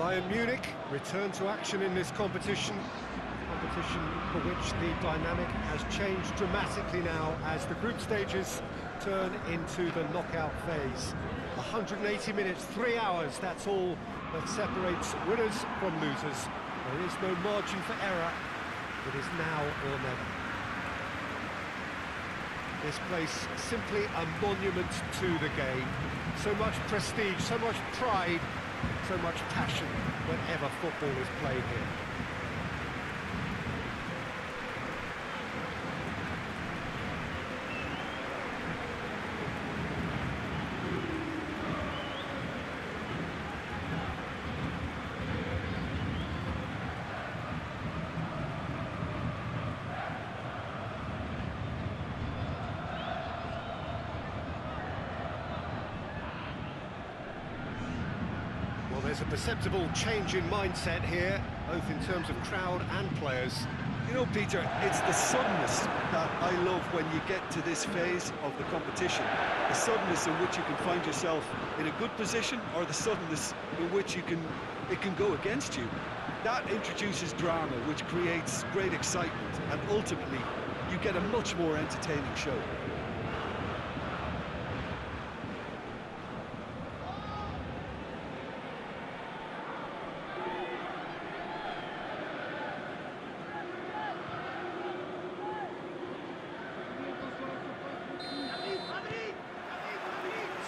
Bayern Munich return to action in this competition for which the dynamic has changed dramatically now as the group stages turn into the knockout phase. 180 minutes, 3 hours, that's all that separates winners from losers. There is no margin for error. It is now or never. This place simply a monument to the game. So much prestige, so much pride, so much passion whenever football is played here. There's a perceptible change in mindset here, both in terms of crowd and players. You know, Peter, it's the suddenness that I love when you get to this phase of the competition. The suddenness in which you can find yourself in a good position, or the suddenness in which it can go against you. That introduces drama, which creates great excitement, and ultimately you get a much more entertaining show.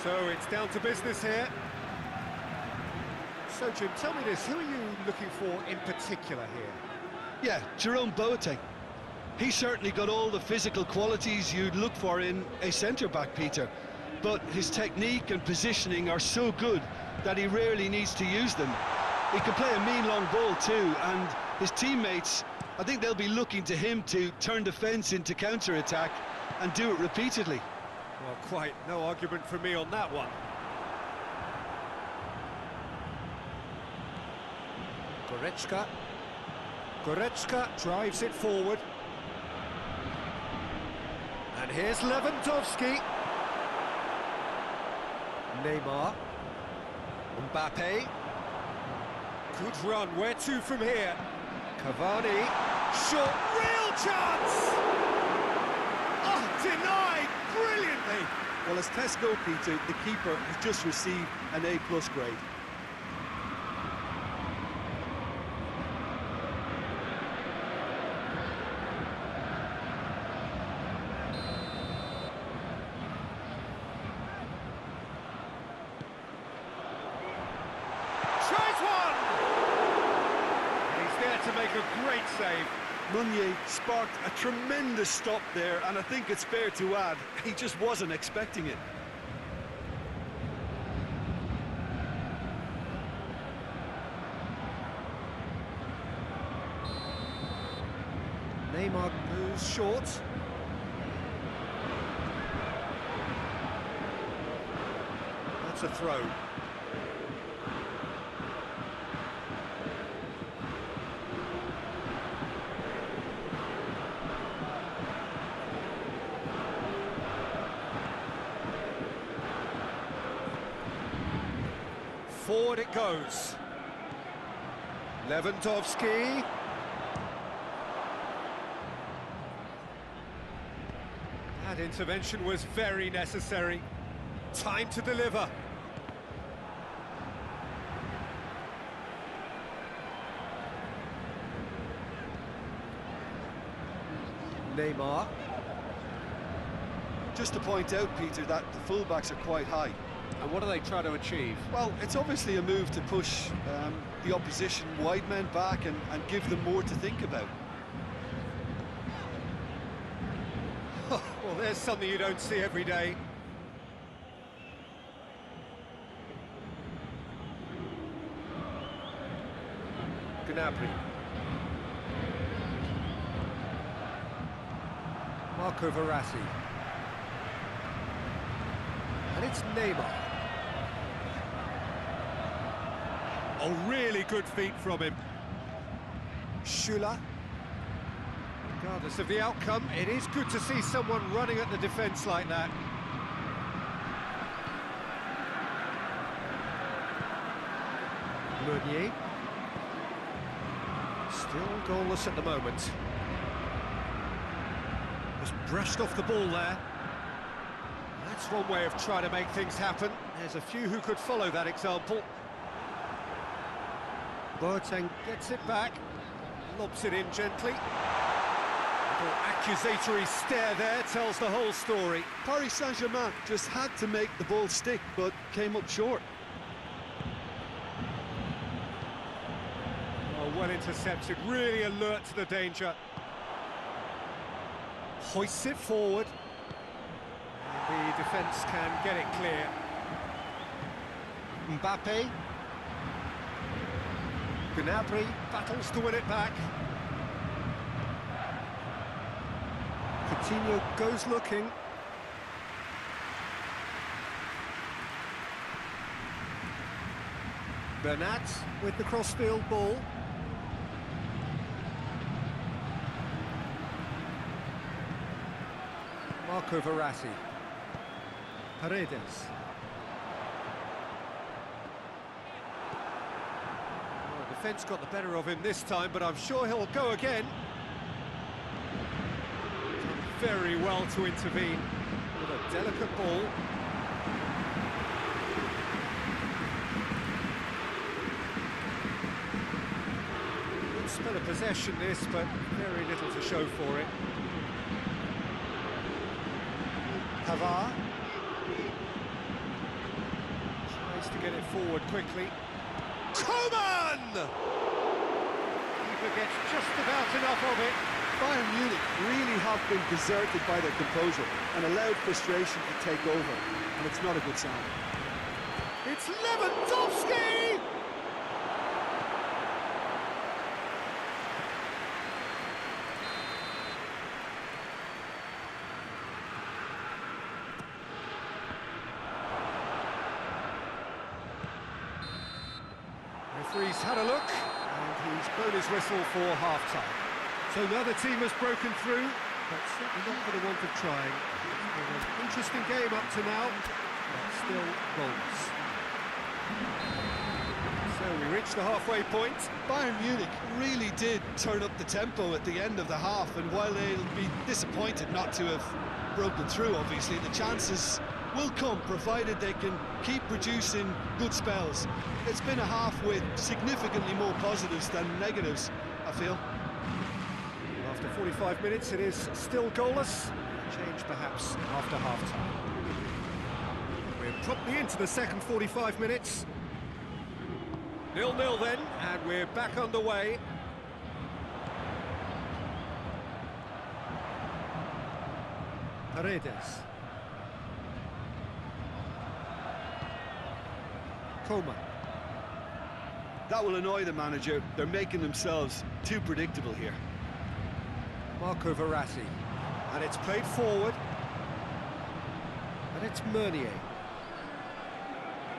So it's down to business here. So Jim, tell me this, who are you looking for in particular here? Yeah, Jerome Boateng. He's certainly got all the physical qualities you'd look for in a centre-back, Peter. But his technique and positioning are so good that he rarely needs to use them. He can play a mean long ball too, and his teammates, I think they'll be looking to him to turn defence into counter-attack and do it repeatedly. Well, quite no argument for me on that one. Goretzka drives it forward. And here's Lewandowski. Neymar. Mbappe. Good run, where to from here? Cavani. Shot, real chance! Oh, denied brilliantly! Well, as tests go, Peter, the keeper has just received an A+ grade. Tries one! And he's there to make a great save. Meunier sparked a tremendous stop there, and I think it's fair to add, he just wasn't expecting it. Neymar moves short. That's a throw. Forward it goes. Lewandowski. That intervention was very necessary. Time to deliver. Neymar. Just to point out, Peter, that the fullbacks are quite high. And what do they try to achieve? Well, it's obviously a move to push the opposition wide men back and give them more to think about. Well, there's something you don't see every day. Gnabry. Marco Verratti. And it's Neymar. Oh, really good feet from him. Schüller. Regardless of the outcome, it is good to see someone running at the defence like that. Meunier. Still goalless at the moment. Just brushed off the ball there. That's one way of trying to make things happen. There's a few who could follow that example. Boateng gets it back, lobs it in gently. Little accusatory stare there tells the whole story. Paris Saint-Germain just had to make the ball stick, but came up short. Oh, well intercepted, really alert to the danger. Hoists it forward. And the defence can get it clear. Mbappe. Gnabry battles to win it back. Coutinho goes looking. Bernat with the crossfield ball. Marco Verratti. Paredes. Well, the defence got the better of him this time, but I'm sure he'll go again. Done very well to intervene with a delicate ball. Good spell of possession this, but very little to show for it. Pavard tries to get it forward quickly. Coman! Keeper gets just about enough of it. Bayern Munich really have been deserted by their composure and allowed frustration to take over, and it's not a good sign. It's Lewandowski! Referee's had a look, and he's blown his whistle for half-time. So another team has broken through, but certainly not for the want of trying. It's been an interesting game up to now, but still goals. So we reach the halfway point. Bayern Munich really did turn up the tempo at the end of the half, and while they'll be disappointed not to have broken through, obviously, the chances will come, provided they can keep producing good spells. It's been a half with significantly more positives than negatives, I feel. After 45 minutes, it is still goalless. Change perhaps after half-time. We're promptly into the second 45 minutes. 0-0 then, and we're back underway. Paredes. Coman. That will annoy the manager. They're making themselves too predictable here. Marco Verratti. And it's played forward. And it's Meunier.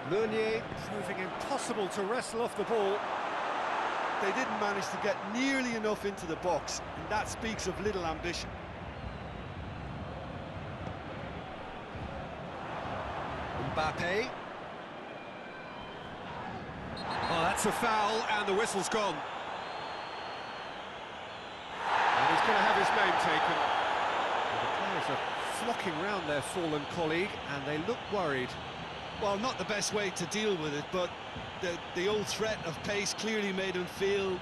Meunier proving impossible to wrestle off the ball. They didn't manage to get nearly enough into the box, and that speaks of little ambition. Mbappe. Oh, that's a foul, and the whistle's gone. And he's going to have his name taken. Well, the players are flocking round their fallen colleague, and they look worried. Well, not the best way to deal with it, but the old threat of pace clearly made him feel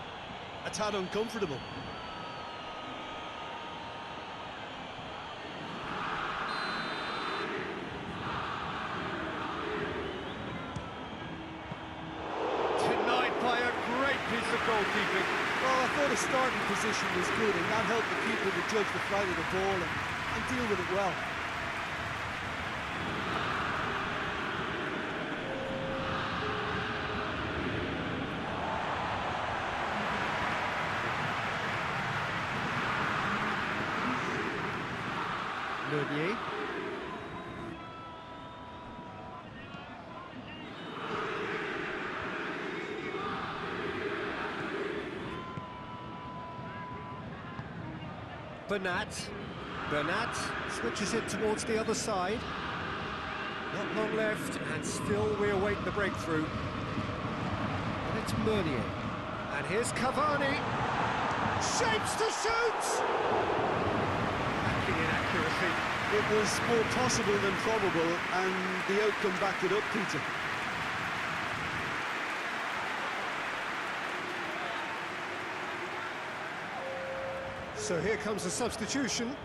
a tad uncomfortable. Goalkeeping. Well, I thought his starting position was good, and that helped the keeper to judge the flight of the ball and deal with it well. Meunier. Bernat switches it towards the other side. Not long left, and still we await the breakthrough. And it's Meunier. And here's Cavani. Shapes to shoot! Lacking in accuracy. It was more possible than probable, and the outcome backed it up, Peter. So here comes a substitution.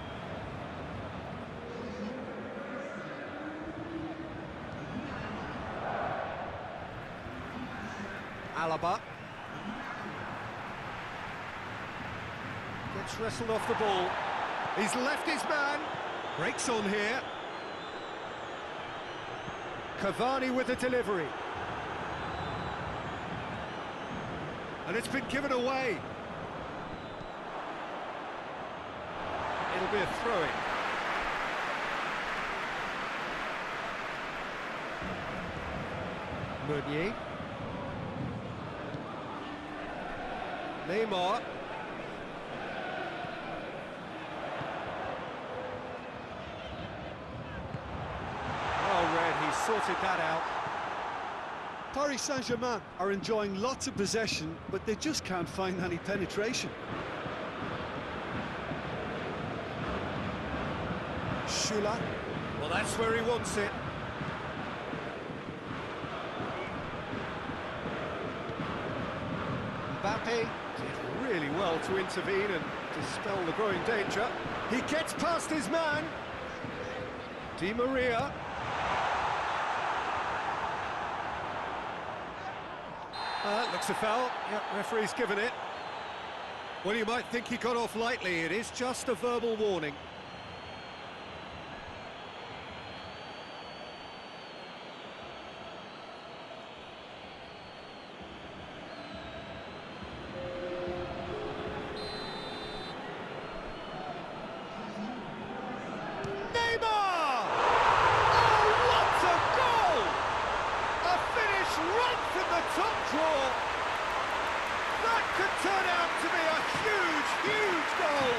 Alaba. Gets wrestled off the ball. He's left his man. Breaks on here. Cavani with the delivery. And it's been given away. It'll be a throw-in. Meunier. Neymar. Well read, he sorted that out. Paris Saint-Germain are enjoying lots of possession, but they just can't find any penetration. Schüller. Well, that's where he wants it. Mbappe did really well to intervene and dispel the growing danger. He gets past his man. Di Maria. Looks a foul. Yep, referee's given it. Well, you might think he got off lightly. It is just a verbal warning. Top draw. That could turn out to be a huge, huge goal.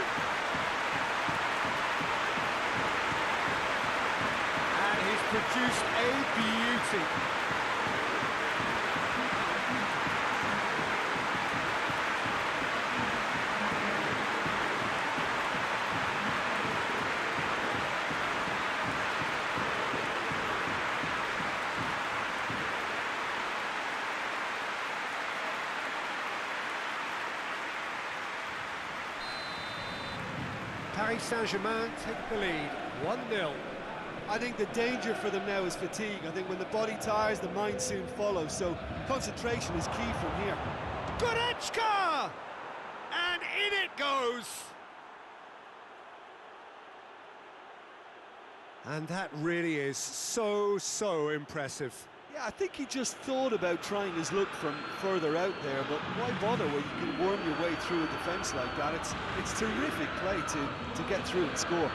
And he's produced a beauty. Paris Saint-Germain take the lead, 1-0. I think the danger for them now is fatigue. I think when the body tires, the mind soon follows, so concentration is key from here. Goretzka! And in it goes! And that really is so impressive. Yeah, I think he just thought about trying his luck from further out there, but why bother when you can worm your way through a defence like that? It's terrific play to get through and score.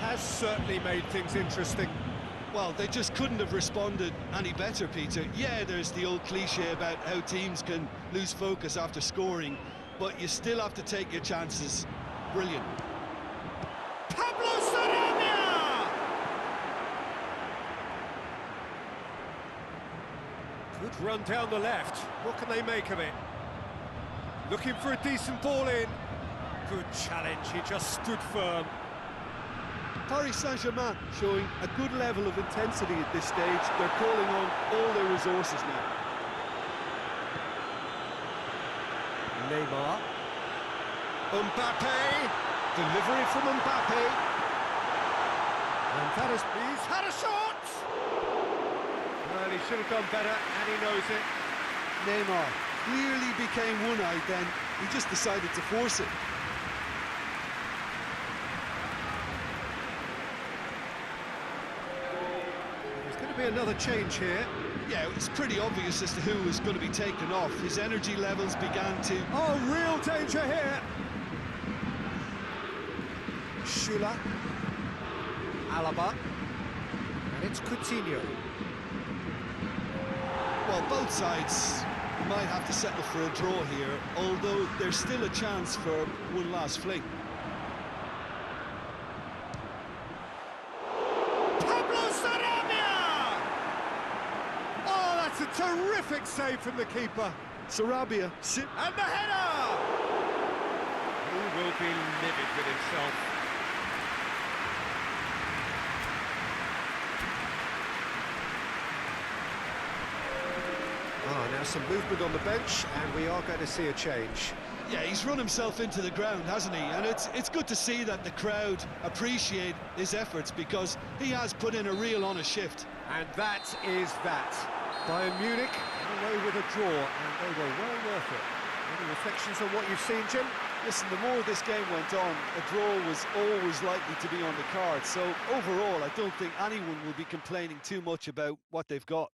Has certainly made things interesting. Well, they just couldn't have responded any better, Peter. Yeah, there's the old cliche about how teams can lose focus after scoring, but you still have to take your chances. Brilliant. Pablo Sarabia! Good run down the left. What can they make of it? Looking for a decent ball in. Good challenge, he just stood firm. Paris Saint-Germain showing a good level of intensity at this stage. They're calling on all their resources now. Neymar. Mbappe. Delivery from Mbappe. And that is... He's had a shot! Well, he should have done better, and he knows it. Neymar clearly became one-eyed then. He just decided to force it. Be another change here. Yeah, it's pretty obvious as to who was going to be taken off. His energy levels began to... Oh, real danger here! Schüller. Alaba. And it's Coutinho. Well, both sides might have to settle for a draw here, although there's still a chance for one last fling. That's a terrific save from the keeper. Sarabia, And the header! He will be livid with himself. Now some movement on the bench, and we are going to see a change. Yeah, he's run himself into the ground, hasn't he? And it's good to see that the crowd appreciate his efforts, because he has put in a real honest shift. And that is that. Bayern Munich away with a draw, and they were well worth it. Any reflections on what you've seen, Jim? Listen, the more this game went on, a draw was always likely to be on the card. So overall, I don't think anyone will be complaining too much about what they've got.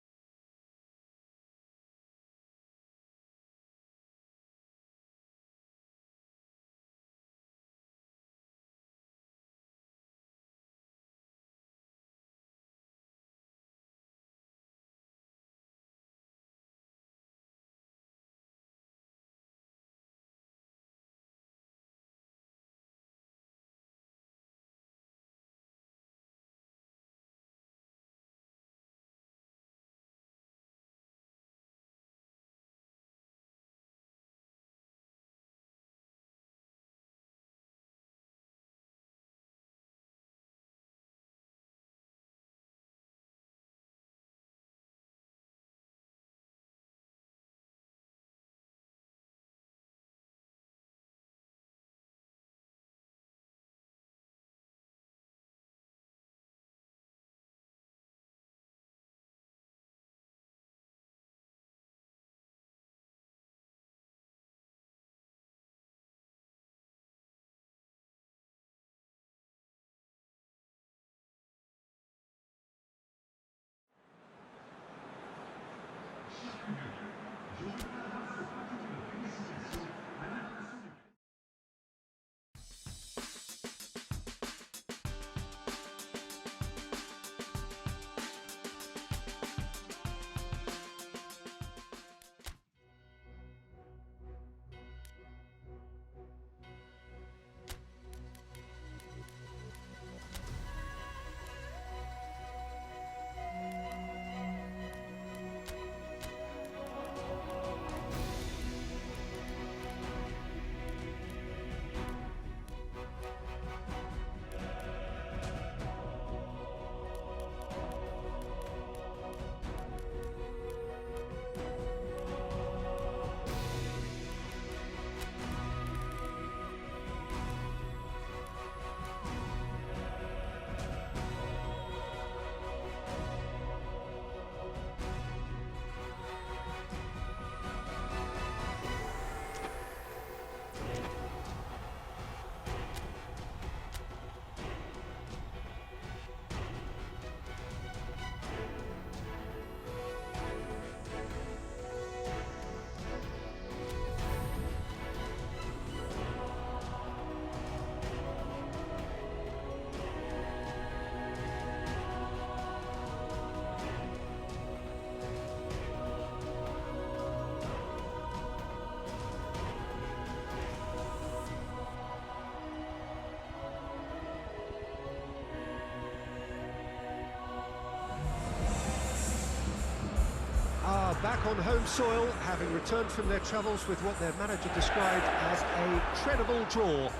Back on home soil, having returned from their travels with what their manager described as a credible draw.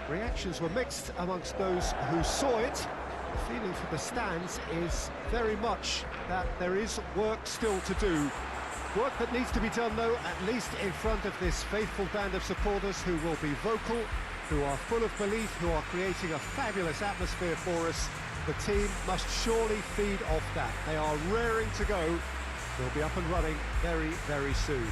Reactions were mixed amongst those who saw it. The feeling for the stands is very much that there is work still to do. Work that needs to be done, though, at least in front of this faithful band of supporters who will be vocal, who are full of belief, who are creating a fabulous atmosphere for us. The team must surely feed off that. They are raring to go. They'll be up and running very, very soon.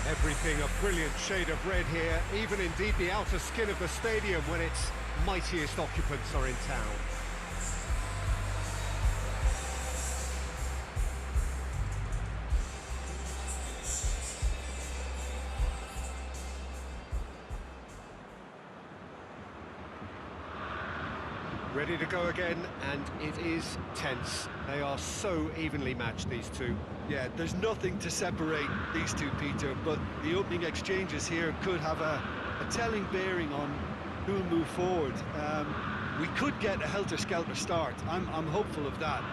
Everything a brilliant shade of red here, even indeed the outer skin of the stadium when its mightiest occupants are in town. Ready to go again, and it is tense. They are so evenly matched, these two. Yeah, there's nothing to separate these two, Peter, but the opening exchanges here could have a telling bearing on who'll move forward. We could get a helter-skelter start. I'm hopeful of that.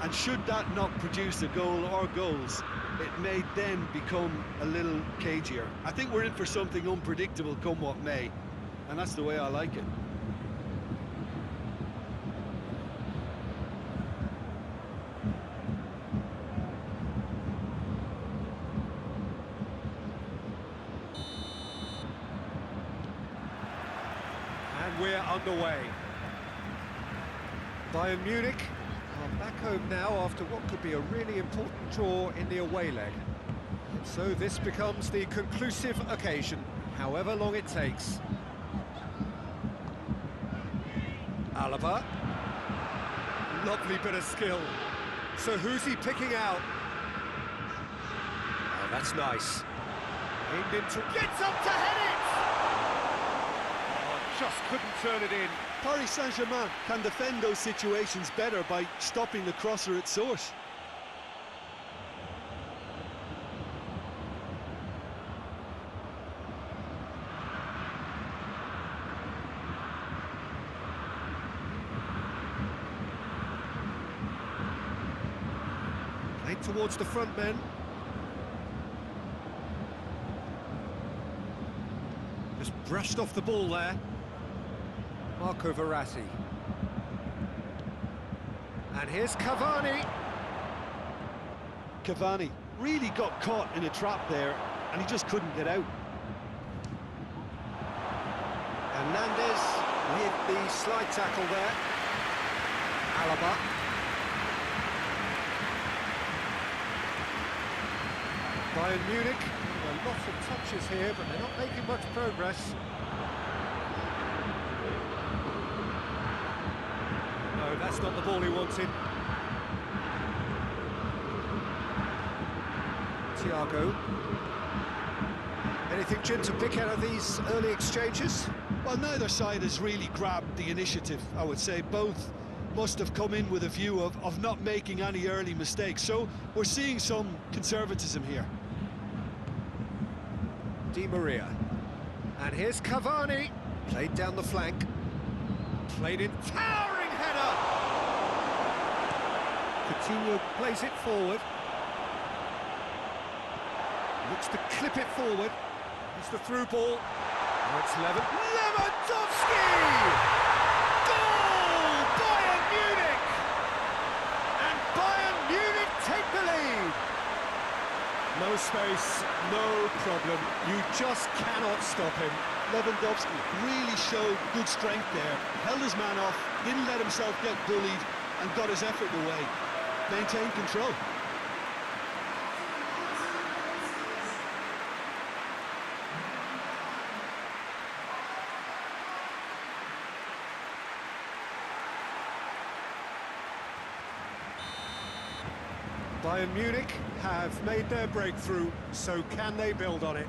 And should that not produce a goal or goals, it may then become a little cagier. I think we're in for something unpredictable come what may, and that's the way I like it. And we're underway. Bayern Munich are back home now after what could be a really important draw in the away leg. So this becomes the conclusive occasion, however long it takes. Alaba. Lovely bit of skill. So who's he picking out? Oh, that's nice. Aimed into... Gets up to head it! Just couldn't turn it in. Paris Saint-Germain can defend those situations better by stopping the crosser at source. Played towards the front men. Just brushed off the ball there. Marco Verratti. And here's Cavani. Cavani really got caught in a trap there, and he just couldn't get out. Hernandez with the slide tackle there. Alaba. Bayern Munich, a lot of touches here, but they're not making much progress. No, that's not the ball he wanted. Thiago. Anything, Jim, to pick out of these early exchanges? Well, neither side has really grabbed the initiative, I would say. Both must have come in with a view of not making any early mistakes. So we're seeing some conservatism here. Di Maria. And here's Cavani. Played down the flank. Played in, towering header! Coutinho plays it forward. Looks to clip it forward. It's the through ball. Now it's Lewandowski! Goal! Bayern Munich! And Bayern Munich take the lead! No space, no problem. You just cannot stop him. Lewandowski really showed good strength there. Held his man off, didn't let himself get bullied, and got his effort away. Maintained control. Bayern Munich have made their breakthrough, so can they build on it?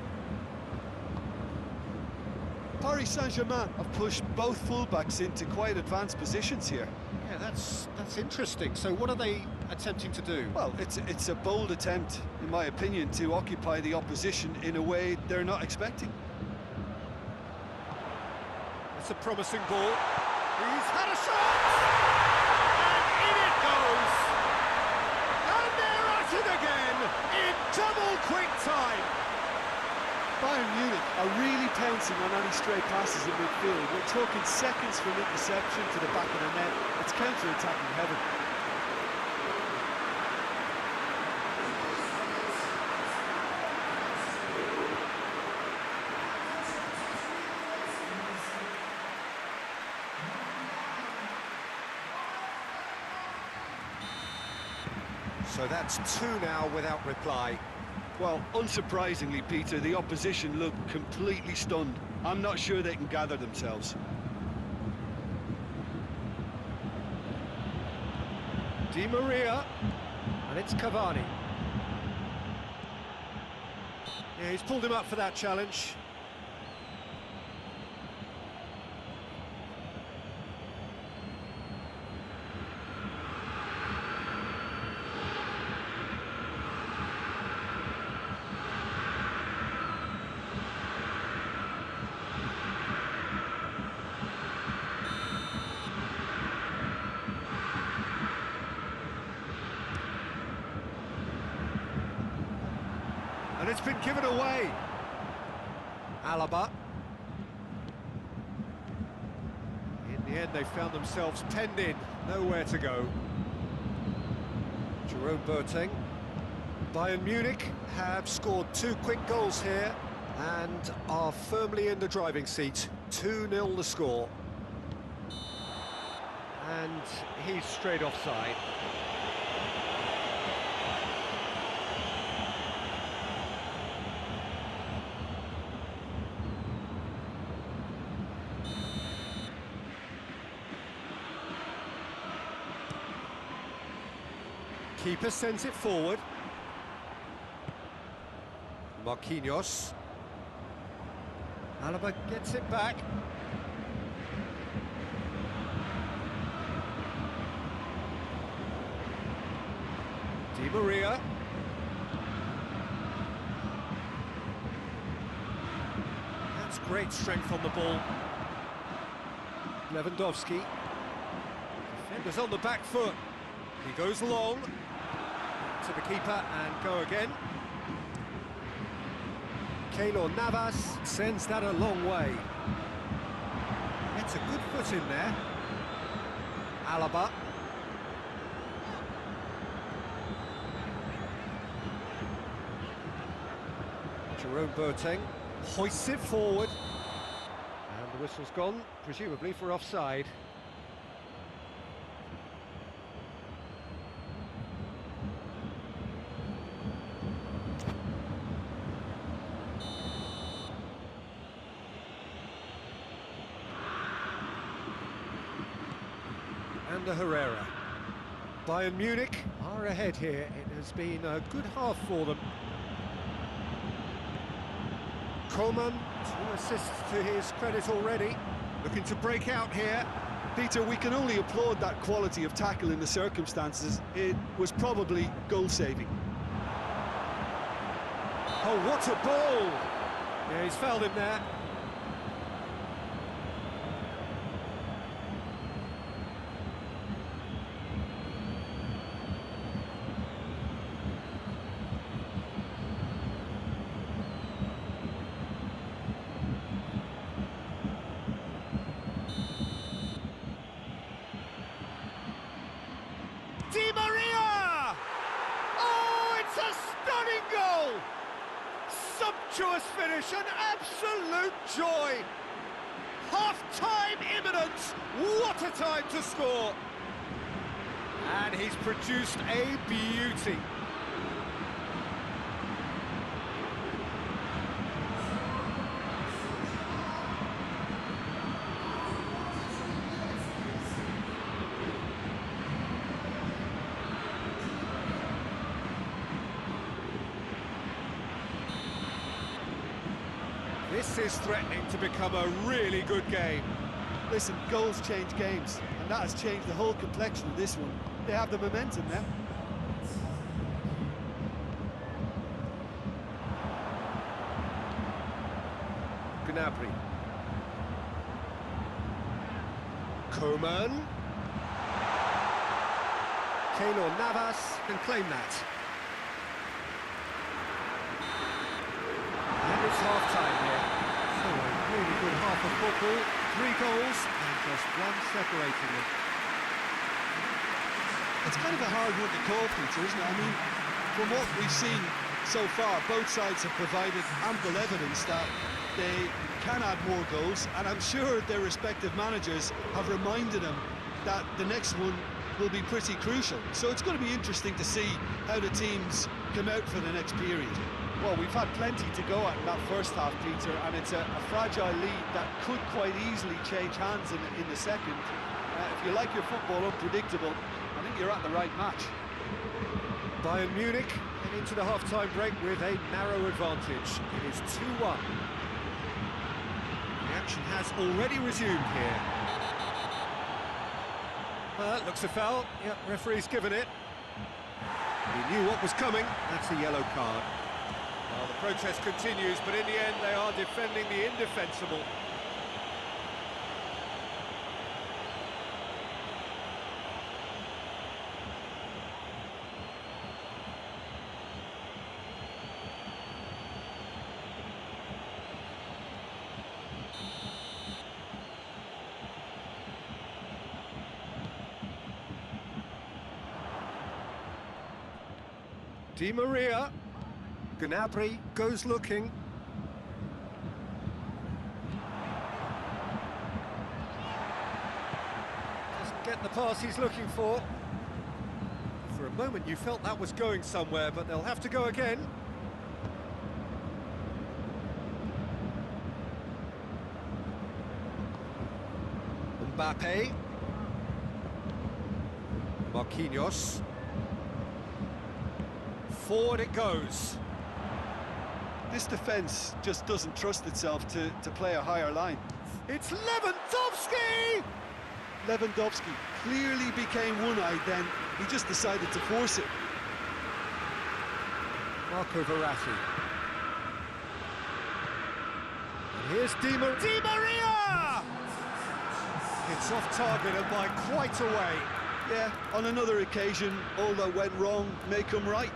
Paris Saint-Germain have pushed both fullbacks into quite advanced positions here. Yeah, that's interesting. So what are they attempting to do? Well, it's a bold attempt, in my opinion, to occupy the opposition in a way they're not expecting. It's a promising ball. He's had a shot! And in it goes! And they're at it again in double quick time! Bayern Munich are really pouncing on any stray passes in midfield. We're talking seconds from interception to the back of the net. It's counter-attacking heaven. So that's two now without reply. Well, unsurprisingly, Peter, the opposition look completely stunned. I'm not sure they can gather themselves. Di Maria, and it's Cavani. Yeah, he's pulled him up for that challenge. it's been given away. Alaba. In the end, they found themselves penned in, nowhere to go. Jerome Boateng. Bayern Munich have scored 2 quick goals here and are firmly in the driving seat. 2-0 the score. And he's straight offside. Keeper sends it forward. Marquinhos. Alaba gets it back. Di Maria. That's great strength on the ball. Lewandowski. Defenders on the back foot. He goes long to the keeper and go again. Keylor Navas sends that a long way. Gets a good foot in there. Alaba. Jerome Boateng hoists it forward. And the whistle's gone, presumably for offside. And Herrera. Bayern Munich are ahead here. It has been a good half for them. Coman, 2 assists to his credit already. Looking to break out here. Peter, we can only applaud that quality of tackle in the circumstances. It was probably goal-saving. Oh, what a ball! Yeah, he's fouled him there. Di Maria! Oh, it's a stunning goal! Sumptuous finish, an absolute joy! Half-time imminent! What a time to score! And he's produced a beauty. This is threatening to become a really good game. Listen, goals change games, and that has changed the whole complexion of this one. They have the momentum now. Gnabry. Coman. Keylor Navas can claim that. And it's half-time here. So a really good half of football. 3 goals and just 1 separating them. It's kind of a hard one to call, Peter, isn't it? I mean, from what we've seen so far, both sides have provided ample evidence that they can add more goals, and I'm sure their respective managers have reminded them that the next one will be pretty crucial. So it's going to be interesting to see how the teams come out for the next period. Well, we've had plenty to go at in that first half, Peter, and it's a fragile lead that could quite easily change hands in the second. If you like your football unpredictable, I think you're at the right match. Bayern Munich head into the half-time break with a narrow advantage. It is 2-1. The action has already resumed here. Looks a foul. Yep, referee's given it. He knew what was coming. That's a yellow card. Well, the protest continues, but in the end they are defending the indefensible. Di Maria. Gnabry goes looking. Doesn't get the pass he's looking for. For a moment you felt that was going somewhere, but they'll have to go again. Mbappe. Marquinhos. Forward it goes. This defence just doesn't trust itself to play a higher line. It's Lewandowski! Lewandowski clearly became one-eyed then. He just decided to force it. Marco Verratti. And here's Di Maria! It's off target and by quite a way. Yeah, on another occasion, all that went wrong may come right.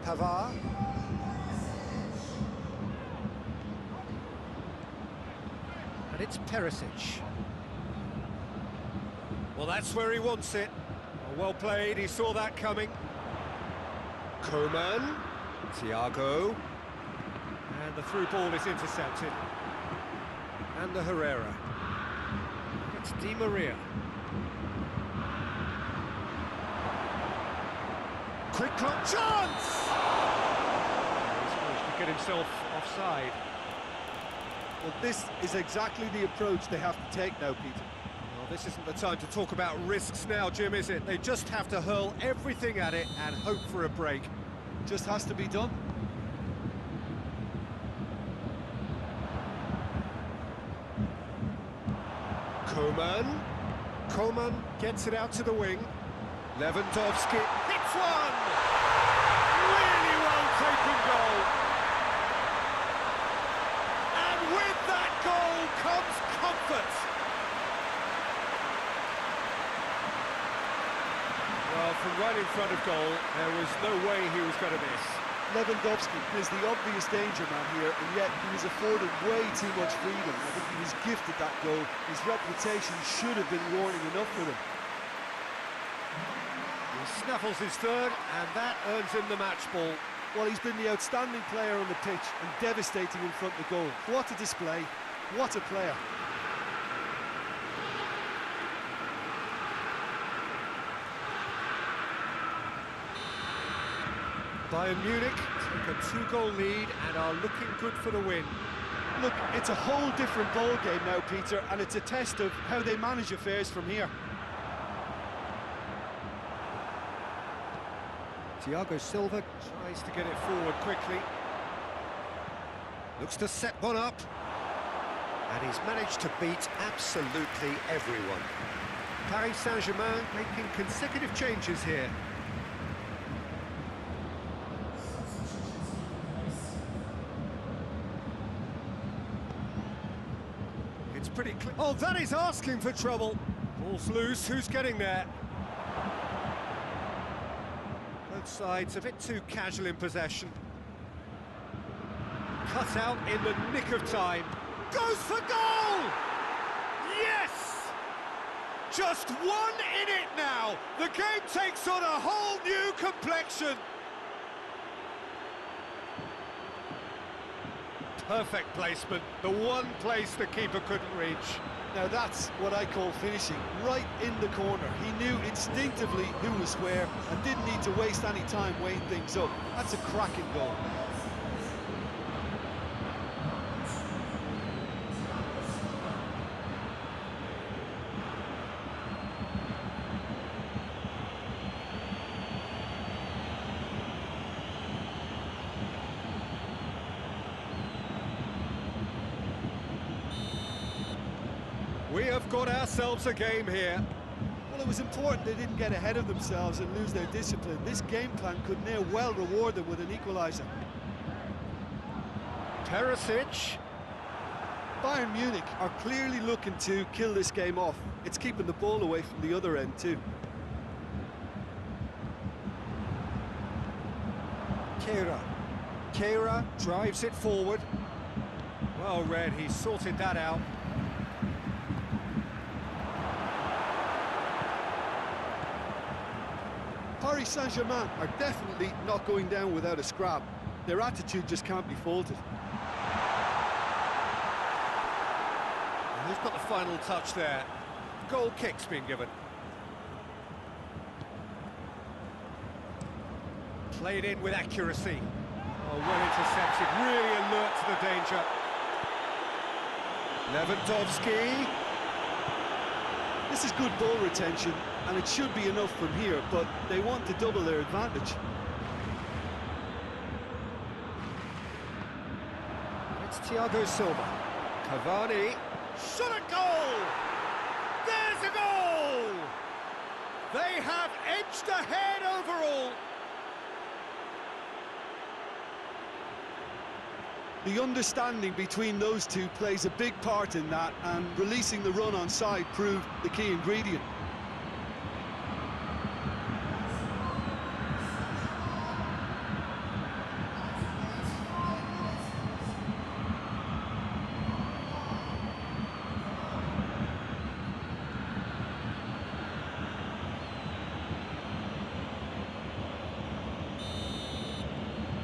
Pavard. And it's Perisic. Well, that's where he wants it. Well played, he saw that coming. Coman. Thiago. And the through ball is intercepted. And the Herrera. It's Di Maria. Quick clock chance! He's managed to get himself offside. Well, this is exactly the approach they have to take now, Peter. Well, this isn't the time to talk about risks now, Jim, is it? They just have to hurl everything at it and hope for a break. Just has to be done. Coman. Coman gets it out to the wing. Lewandowski hits one! Really well taken goal. And with that goal comes comfort. Well, from right in front of goal, there was no way he was going to miss. Lewandowski is the obvious danger man here, and yet he was afforded way too much freedom. I think he was gifted that goal. His reputation should have been warning enough for him. He snaffles his third, and that earns him the match ball. Well, he's been the outstanding player on the pitch and devastating in front of the goal. What a display, what a player. Bayern Munich take a 2-goal lead and are looking good for the win. Look, it's a whole different ball game now, Peter, and it's a test of how they manage affairs from here. Thiago Silva tries to get it forward quickly. Looks to set one up. And he's managed to beat absolutely everyone. Paris Saint-Germain making consecutive changes here. It's pretty clear. Oh, that is asking for trouble. Ball's loose, who's getting there? Both sides a bit too casual in possession. Cut out in the nick of time. Goes for goal! Yes! Just one in it now. The game takes on a whole new complexion. Perfect placement, the one place the keeper couldn't reach. Now that's what I call finishing, right in the corner. He knew instinctively who was where and didn't need to waste any time weighing things up. That's a cracking goal. We have got ourselves a game here. Well, it was important they didn't get ahead of themselves and lose their discipline. This game plan could now well reward them with an equaliser. Perisic. Bayern Munich are clearly looking to kill this game off. It's keeping the ball away from the other end too. Keira drives it forward. Well read, he sorted that out. Paris Saint-Germain are definitely not going down without a scrap. Their attitude just can't be faulted. And who's got the final touch there? Goal kick's been given. Played in with accuracy. Oh, well intercepted, really alert to the danger. Lewandowski. This is good ball retention, and it should be enough from here, but they want to double their advantage. It's Thiago Silva. Cavani. Shot a goal! There's a goal! They have edged ahead overall. The understanding between those two plays a big part in that, and releasing the run on side proved the key ingredient.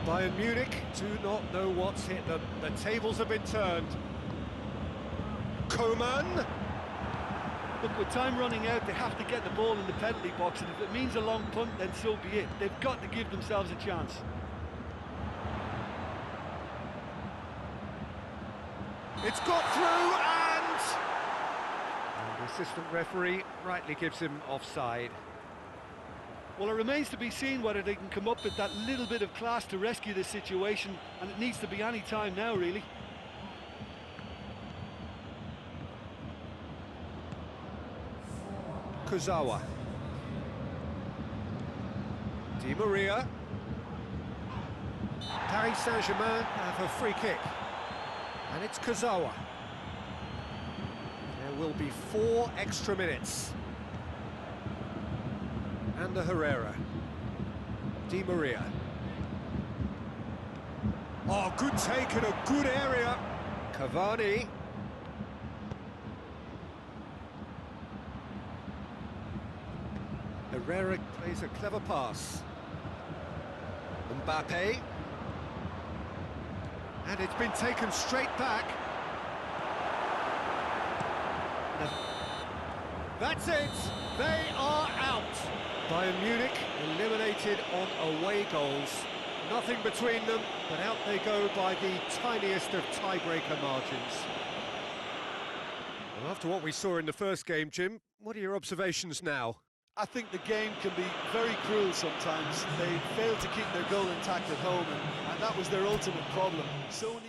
Bayern Munich do not know what's hit them. The tables have been turned. Coman. Look, with time running out, they have to get the ball in the penalty box, and if it means a long punt, then so be it. They've got to give themselves a chance. It's got through, and the assistant referee rightly gives him offside. Well, it remains to be seen whether they can come up with that little bit of class to rescue this situation, and it needs to be any time now, really. Kurzawa. Di Maria. Paris Saint-Germain have a free kick. And it's Kurzawa. There will be 4 extra minutes. And Herrera. Di Maria. Oh, good take in a good area. Cavani. Herrera plays a clever pass. Mbappe. And it's been taken straight back. That's it. They are out. Bayern Munich eliminated on away goals. Nothing between them, but out they go by the tiniest of tiebreaker margins. Well, after what we saw in the first game, Jim, what are your observations now? I think the game can be very cruel sometimes. They failed to keep their goal intact at home, and that was their ultimate problem. So